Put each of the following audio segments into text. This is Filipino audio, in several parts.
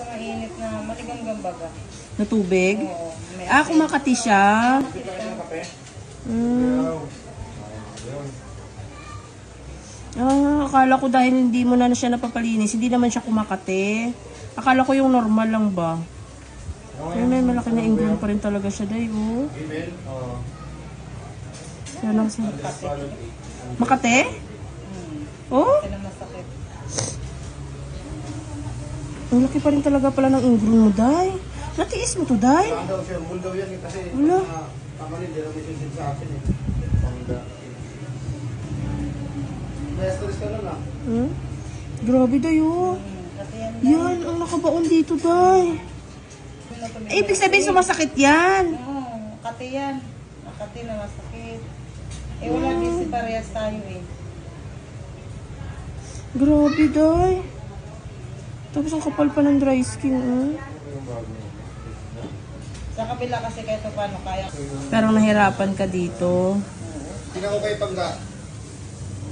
mainit na maligam baga. Na tubig? Oo. Kumakati siya. Akala ko dahil hindi mo na siya napapalinis, hindi naman siya kumakati. Akala ko yung normal lang ba? Pero may malaki na ingrown pa rin talaga siya, day, oh. Yan ang sa... Makate? Oh? Kaya masakit. Ang laki pa rin talaga pala ng ingrown mo, day. Natiis mo to, day? Wala. Grabe, day, oh. Yan, ang nakabaon dito, day. Ibig sabihin sumasakit yan. Oo, kati yan. Nakati na masakit. Wala din si parehas tayo eh. Grabe, day. Tapos ang kapal pa ng dry skin, oh. Sa kabila kasi kahit paano kaya. Pero nahirapan ka dito. Tingnan ko kay Pangga.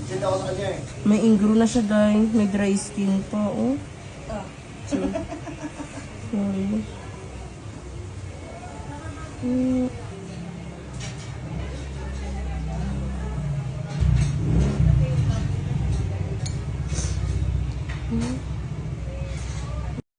Send ako sa kanya eh. May ingrown na siya, day. May dry skin pa, oh. Ah. Sorry.